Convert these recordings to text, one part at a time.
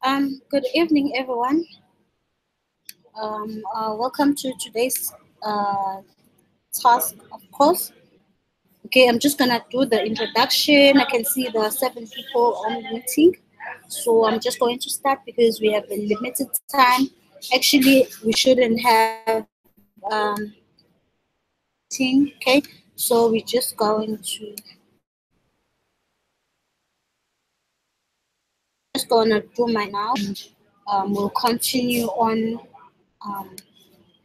Good evening, everyone. Welcome to today's task, of course. Okay, I'm just gonna do the introduction. I can see there are 7 people on the meeting, so I'm just going to start because we have a limited time. Actually, we shouldn't have meeting. Okay, so we're just going to do my now. We'll continue um,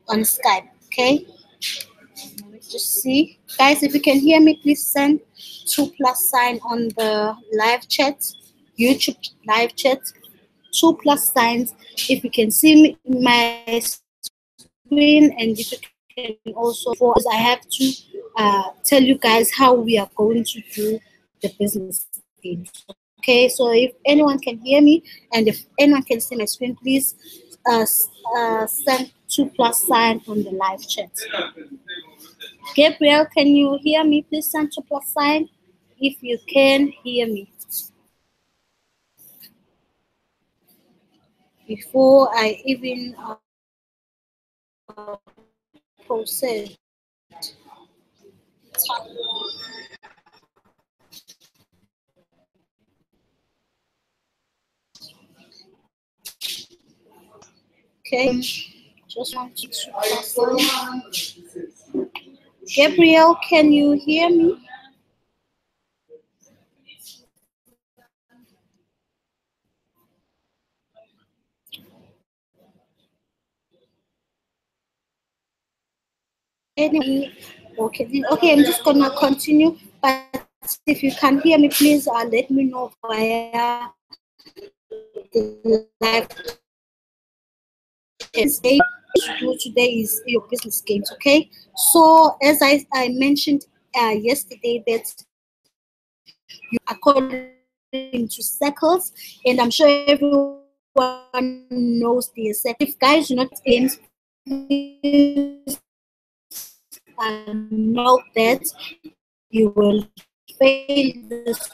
on Skype. Okay. Let me just see. Guys, if you can hear me, please send 2+ sign on the live chat, YouTube live chat. 2+ signs. If you can see me, my screen, and if you can also before, because I have to tell you guys how we are going to do the business games. Okay, so if anyone can hear me, and if anyone can see my screen, please send 2+ sign on the live chat. Gabriel, can you hear me? Please send 2+ sign if you can hear me before I even proceed. Okay, just want to 2+sign. Gabriel, can you hear me? Anyway, okay, I'm just gonna continue. But if you can hear me, please let me know via the live day do today is your business games. Okay, so as I mentioned yesterday, that you according to circles, and I'm sure everyone knows the circle. If guys do not games, please know that you will fail this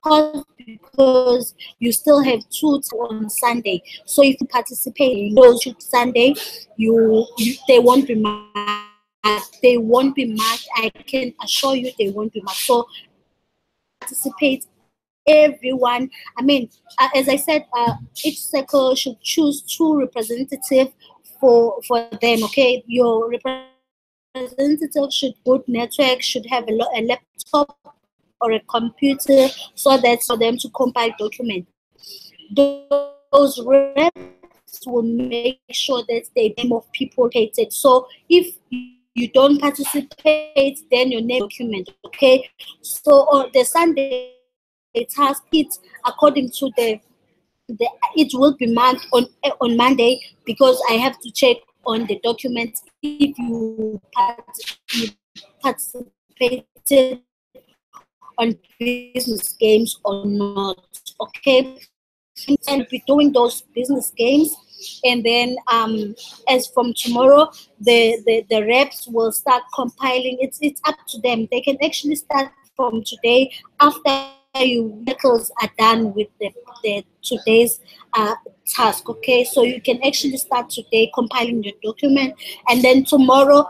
course because you still have 2 tasks on Sunday. So if you participate in those Sunday, you they won't be marked. They won't be marked. I can assure you they won't be marked. So participate, everyone. I mean, as I said, each circle should choose 2 representatives for them. Okay, your representative should good network, should have a laptop or a computer, so that's for them to compile document. Those reps will make sure that the name of people participated. So if you don't participate, then your name will not be on the document. Okay, so on the Sunday task, it according to it will be marked on Monday, because I have to check on the documents if you participated on business games or not. Okay, and be doing those business games, and then as from tomorrow, the reps will start compiling. It's up to them. They can actually start from today after you circles are done with the today's task. Okay, so you can actually start today compiling your document, and then tomorrow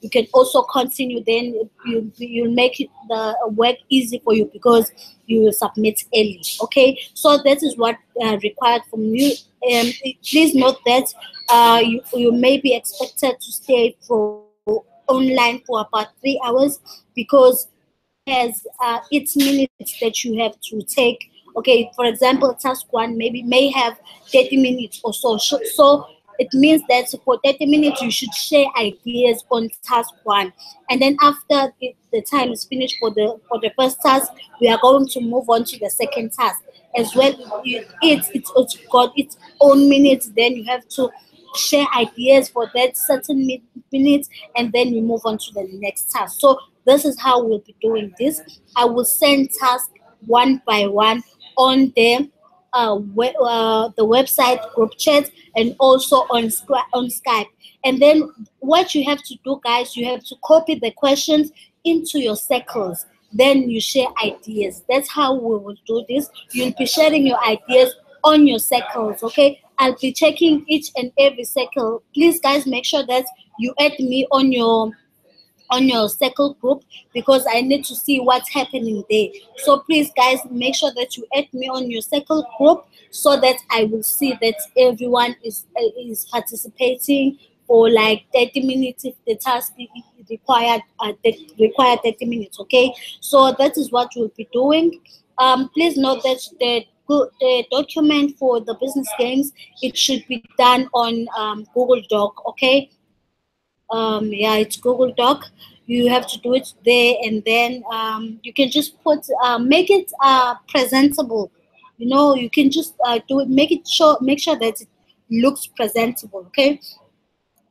you can also continue. Then you'll make the work easy for you because you will submit early. Okay, so that is what required from you. Please note that you may be expected to stay for online for about 3 hours, because has its minutes that you have to take. Okay, for example, task one maybe may have 30 minutes or so. So it means that for 30 minutes you should share ideas on task one, and then after the time is finished for the first task, we are going to move on to the second task as well. It's also got its own minutes. Then you have to share ideas for that certain minutes, and then we move on to the next task. So this is how we'll be doing this. I will send tasks one by one on the website group chat, and also on Skype. And then what you have to do, guys, you have to copy the questions into your circles. Then you share ideas. That's how we will do this. You'll be sharing your ideas on your circles. Okay, I'll be checking each and every circle. Please guys, make sure that you add me on your circle group, because I need to see what's happening there. So please guys, make sure that you add me on your circle group, so that I will see that everyone is participating for like 30 minutes if the task required require 30 minutes. Okay, so that is what we'll be doing. Please note that the document for the business games, it should be done on Google Doc. Okay, yeah, it's Google Doc. You have to do it there, and then you can just make it presentable. You know, you can just do it, make sure that it looks presentable. Okay,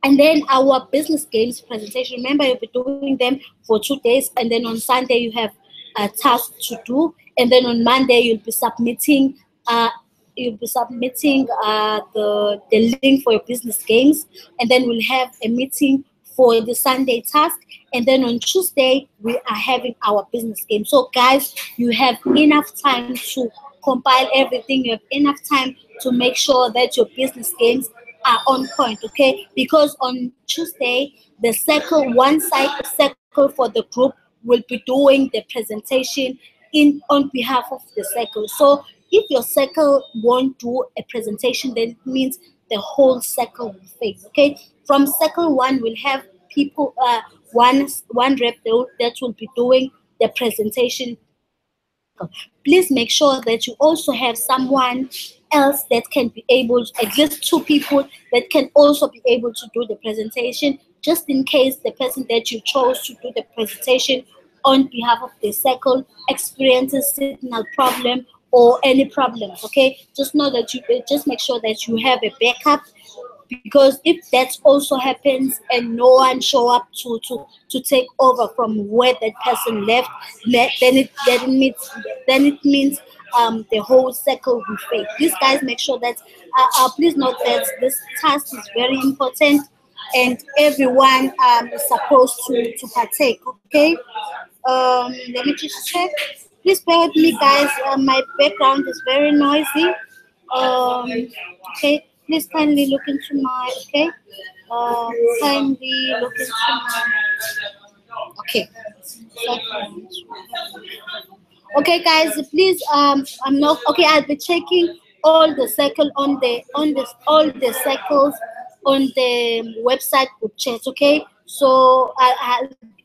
and then our business games presentation, remember, you'll be doing them for 2 days, and then on Sunday you have a task to do, and then on Monday you'll be submitting the link for your business games, and then we'll have a meeting for the Sunday task, and then on Tuesday we are having our business game. So guys, you have enough time to compile everything. You have enough time to make sure that your business games are on point. Okay, because on Tuesday the one side circle for the group will be doing the presentation in on behalf of the circle. So if your circle won't do a presentation, then it means the whole circle will fail. Okay, from circle one we'll have people one rep that will be doing the presentation. Please make sure that you also have someone else that can be able, at least two people that can also be able to do the presentation, just in case the person that you chose to do the presentation on behalf of the circle experiences signal problem or any problems. Okay, just know that you just make sure that you have a backup, because if that also happens and no one show up to take over from where that person left, then it means the whole circle will fail. These guys, make sure that please note that this task is very important, and everyone is supposed to partake. Okay, let me just check. Please bear with me, guys. My background is very noisy. Okay, please kindly look into my, okay, kindly look into my, okay. Okay, guys, please, I'm not, okay, I'll be checking all the circle all the circles on the website group chat. Okay, so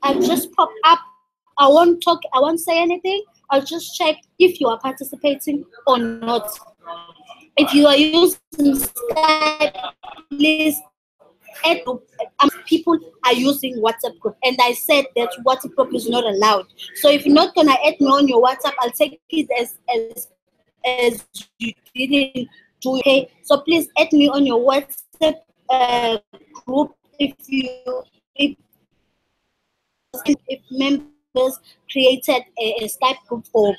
I'll just pop up. I won't say anything. I'll just check if you are participating or not. If you are using Skype, please add people are using WhatsApp group, and I said that WhatsApp group is not allowed. So if you're not gonna add me on your WhatsApp, I'll take it as you didn't do. Okay, so please add me on your WhatsApp group if members created a Skype group for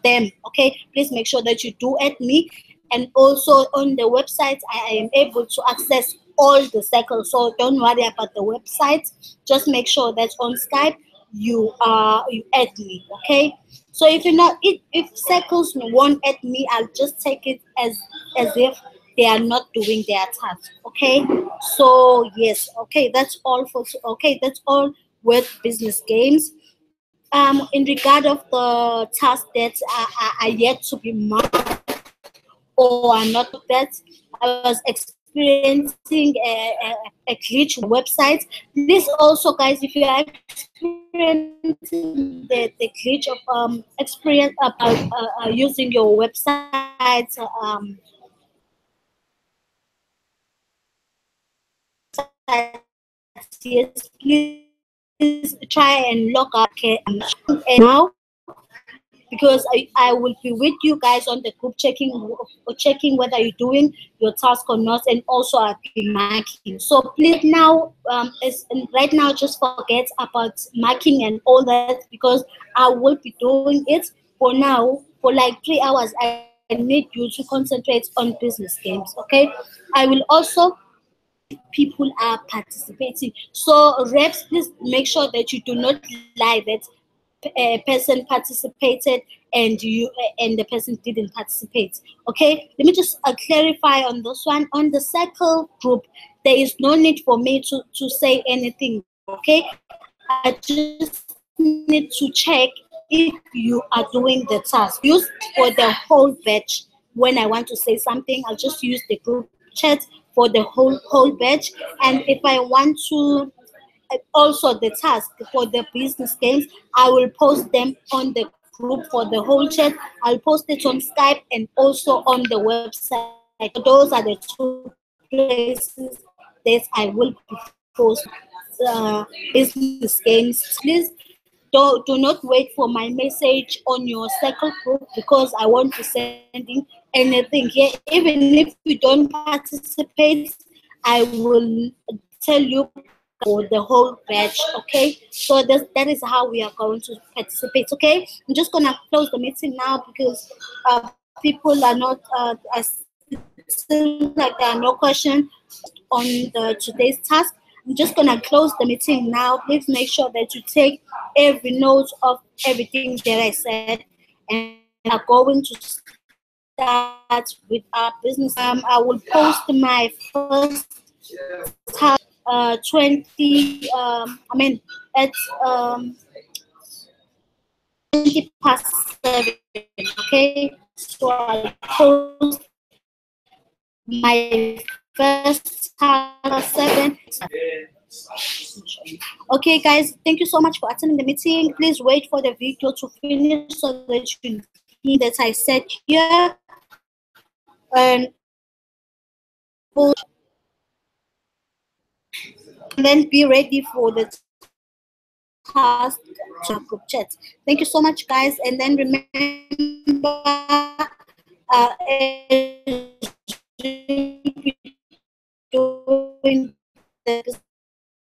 them. Okay, please make sure that you do add me, and also on the website I am able to access all the circles. So don't worry about the website. Just make sure that on Skype you add me. Okay. So if you're not, if circles won't add me, I'll just take it as if they are not doing their task. Okay. So yes. Okay. That's all for. Okay. That's all with business games. In regard of the tasks that are yet to be marked or are not that, I was experiencing a glitch on the website. This also, guys, if you are experiencing the glitch of experience about using your website, yes, please try and log out now, because I will be with you guys on the group checking whether you're doing your task or not, and also I'll be marking. So please now, right now, just forget about marking and all that, because I will be doing it for now for like 3 hours. I need you to concentrate on business games. Okay, I will also people are participating. So reps, please make sure that you do not lie that a person participated and the person didn't participate. Okay, let me just clarify on this one. On the circle group, there is no need for me to say anything. Okay, I just need to check if you are doing the task. Use for the whole batch. When I want to say something, I'll just use the group chat for the whole batch. And if I want to also the task for the business games, I will post them on the group for the whole chat. I'll post it on Skype and also on the website. Those are the two places that I will be posting business games. Please do not wait for my message on your circle group, because I won't be sending anything here. Even if you don't participate, I will tell you for the whole batch. Okay, so that is how we are going to participate. Okay, I'm just gonna close the meeting now because people are not it seems like there are no questions on the today's task. I'm just gonna close the meeting now. Please make sure that you take every note of everything that I said, and we are going to start with our business. I will post my first task 20 at 7. Okay, so I'll post my first task 7. Okay, guys, thank you so much for attending the meeting. Please wait for the video to finish so that you can see that I said here. And then be ready for the task group chat. Thank you so much, guys. And then remember, doing the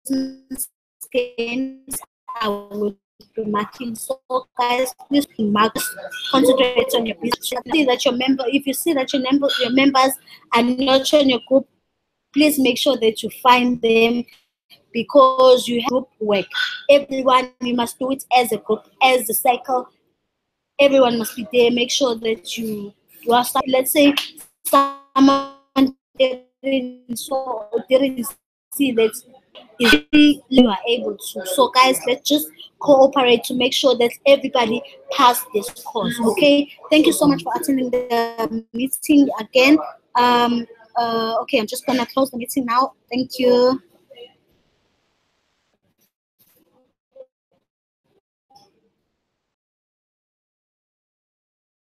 business games, I will be marking. So, guys, please mark, concentrate on your business. See that your member, if you see that your members are not on your group, please make sure that you find them, because you have group work. Everyone, you must do it as a group, as a cycle. Everyone must be there. Make sure that you are starting. Let's say someone didn't see that easily you are able to. So guys, let's just cooperate to make sure that everybody pass this course. Okay, thank you so much for attending the meeting again. Okay, I'm just gonna close the meeting now. Thank you.